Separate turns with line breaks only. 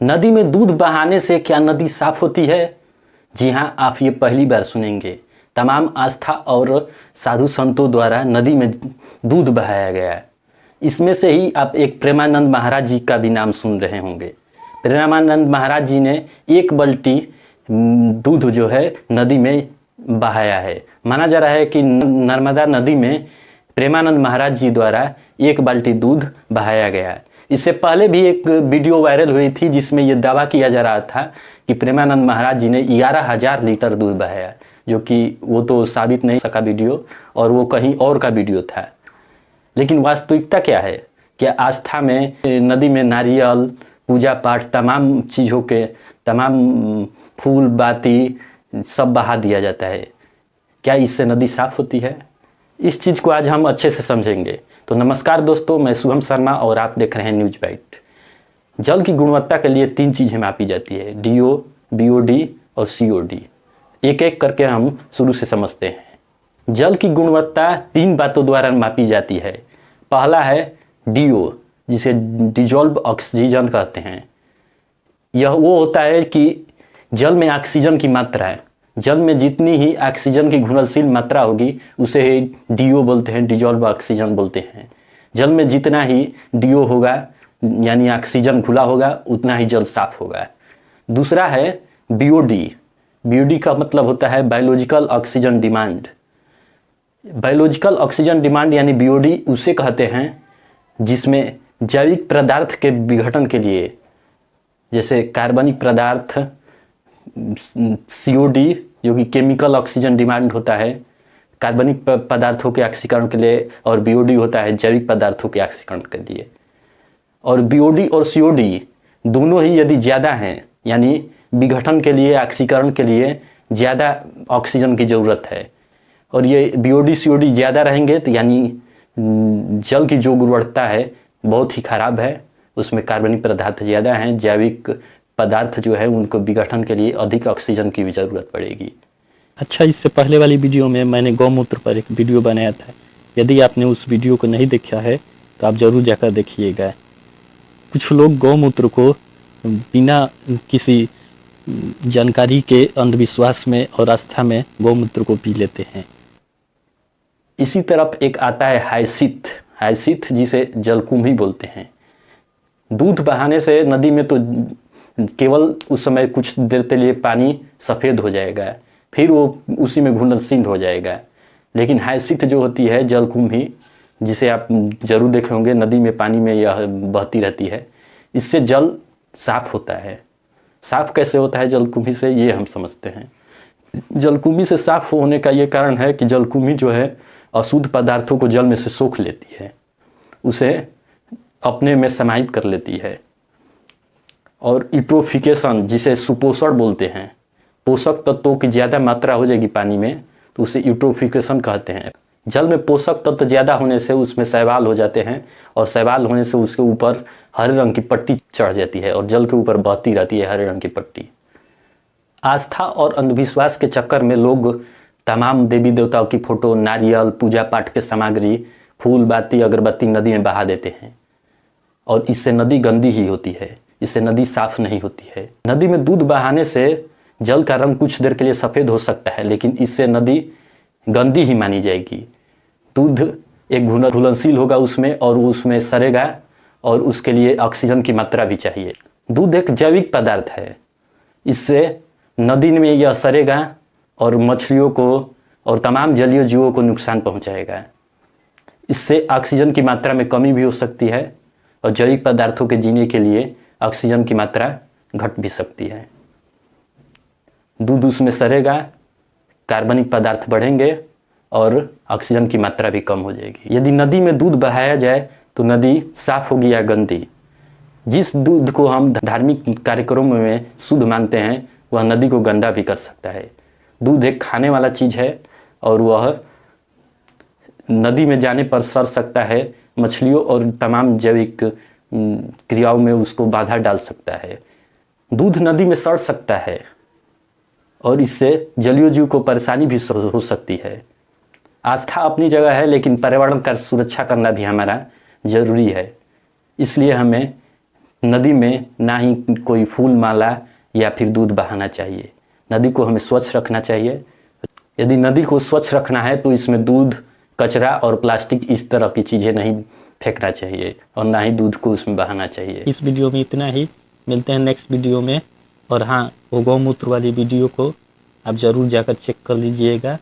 नदी में दूध बहाने से क्या नदी साफ होती है? जी हाँ, आप ये पहली बार सुनेंगे। तमाम आस्था और साधु संतों द्वारा नदी में दूध बहाया गया है। इसमें से ही आप एक प्रेमानंद महाराज जी का भी नाम सुन रहे होंगे। प्रेमानंद महाराज जी ने 1 बाल्टी दूध जो है नदी में बहाया है। माना जा रहा है कि नर्मदा नदी में प्रेमानंद महाराज जी द्वारा 1 बाल्टी दूध बहाया गया है। इससे पहले भी एक वीडियो वायरल हुई थी जिसमें यह दावा किया जा रहा था कि प्रेमानंद महाराज जी ने 11,000 लीटर दूध बहाया, जो कि वो तो साबित नहीं सका वीडियो, और वो कहीं और का वीडियो था। लेकिन वास्तविकता क्या है? क्या आस्था में नदी में नारियल, पूजा पाठ, तमाम चीज़ों के तमाम फूल बाती सब बहा दिया जाता है। क्या इससे नदी साफ होती है? इस चीज़ को आज हम अच्छे से समझेंगे। तो नमस्कार दोस्तों, मैं शुभम शर्मा और आप देख रहे हैं न्यूज बाइट। जल की गुणवत्ता के लिए 3 चीज़ें मापी जाती है, DO, BOD और COD। एक एक करके हम शुरू से समझते हैं। जल की गुणवत्ता 3 बातों द्वारा मापी जाती है। पहला है DO, जिसे डिजॉल्व ऑक्सीजन कहते हैं। यह वो होता है कि जल में ऑक्सीजन की मात्रा है। जल में जितनी ही ऑक्सीजन की घुलनशील मात्रा होगी उसे DO बोलते हैं, डिजॉल्व ऑक्सीजन बोलते हैं। जल में जितना ही DO होगा यानी ऑक्सीजन घुला होगा उतना ही जल साफ होगा। दूसरा है BOD। BOD का मतलब होता है biological oxygen demand. Biological oxygen demand यानी BOD उसे कहते हैं जिसमें जैविक पदार्थ के विघटन के लिए, जैसे कार्बनिक पदार्थ, COD जो कि केमिकल ऑक्सीजन डिमांड होता है कार्बनिक पदार्थों के ऑक्सीकरण के लिए, और BOD होता है जैविक पदार्थों के ऑक्सीकरण के लिए। और BOD और COD दोनों ही यदि ज़्यादा हैं, यानी विघटन के लिए, ऑक्सीकरण के लिए ज़्यादा ऑक्सीजन की ज़रूरत है, और ये BOD COD ज़्यादा रहेंगे तो यानी जल की जो गुणवत्ता है बहुत ही ख़राब है। उसमें कार्बनिक पदार्थ ज़्यादा हैं, जैविक पदार्थ जो है उनको विघटन के लिए अधिक ऑक्सीजन की भी ज़रूरत पड़ेगी। अच्छा, इससे पहले वाली वीडियो में मैंने गौमूत्र पर एक वीडियो बनाया था। यदि आपने उस वीडियो को नहीं देखा है तो आप ज़रूर जाकर देखिएगा। कुछ लोग गौमूत्र को बिना किसी जानकारी के अंधविश्वास में और आस्था में गौमूत्र को पी लेते हैं। इसी तरफ एक आता है हायसिथ, जिसे जलकुंभी बोलते हैं। दूध बहाने से नदी में तो केवल उस समय कुछ देर के लिए पानी सफ़ेद हो जाएगा, फिर वो उसी में घुलनशील हो जाएगा। लेकिन हायसिथ जो होती है जलकुंभी, जिसे आप जरूर देखे होंगे, नदी में पानी में यह बहती रहती है, इससे जल साफ होता है। साफ कैसे होता है जलकुंभी से, ये हम समझते हैं। जलकुंभी से साफ होने का ये कारण है कि जलकुंभी जो है अशुद्ध पदार्थों को जल में से सोख लेती है, उसे अपने में समाहित कर लेती है। और यूट्रोफिकेशन, जिसे सुपोषण बोलते हैं, पोषक तत्वों की ज़्यादा मात्रा हो जाएगी पानी में तो उसे यूट्रोफिकेशन कहते हैं। जल में पोषक तत्व ज़्यादा होने से उसमें शैवाल हो जाते हैं, और शैवाल होने से उसके ऊपर हरे रंग की पट्टी चढ़ जाती है और जल के ऊपर बहती रहती है हरे रंग की पट्टी। आस्था और अंधविश्वास के चक्कर में लोग तमाम देवी देवताओं की फ़ोटो, नारियल, पूजा पाठ के सामग्री, फूल बाती, अगरबत्ती नदी में बहा देते हैं, और इससे नदी गंदी ही होती है, इससे नदी साफ नहीं होती है। नदी में दूध बहाने से जल का रंग कुछ देर के लिए सफ़ेद हो सकता है, लेकिन इससे नदी गंदी ही मानी जाएगी। दूध एक घुलनशील होगा उसमें, और वो उसमें सड़ेगा, और उसके लिए ऑक्सीजन की मात्रा भी चाहिए। दूध एक जैविक पदार्थ है, इससे नदी में यह सड़ेगा और मछलियों को और तमाम जलीय जीवों को नुकसान पहुंचाएगा। इससे ऑक्सीजन की मात्रा में कमी भी हो सकती है, और जैविक पदार्थों के जीने के लिए ऑक्सीजन की मात्रा घट भी सकती है। दूध उसमें सड़ेगा, कार्बनिक पदार्थ बढ़ेंगे और ऑक्सीजन की मात्रा भी कम हो जाएगी। यदि नदी में दूध बहाया जाए तो नदी साफ होगी या गंदी? जिस दूध को हम धार्मिक कार्यक्रमों में शुद्ध मानते हैं वह नदी को गंदा भी कर सकता है। दूध एक खाने वाला चीज़ है, और वह नदी में जाने पर सड़ सकता है, मछलियों और तमाम जैविक क्रियाओं में उसको बाधा डाल सकता है। दूध नदी में सड़ सकता है, और इससे जलीय जीव को परेशानी भी हो सकती है। आस्था अपनी जगह है, लेकिन पर्यावरण का सुरक्षा करना भी हमारा ज़रूरी है। इसलिए हमें नदी में ना ही कोई फूल माला या फिर दूध बहाना चाहिए। नदी को हमें स्वच्छ रखना चाहिए। यदि नदी को स्वच्छ रखना है तो इसमें दूध, कचरा और प्लास्टिक इस तरह की चीज़ें नहीं फेंकना चाहिए और ना ही दूध को उसमें बहाना चाहिए।
इस वीडियो में इतना ही, मिलते हैं नेक्स्ट वीडियो में। और हाँ, वो गौमूत्र वाली वीडियो को आप ज़रूर जाकर चेक कर लीजिएगा।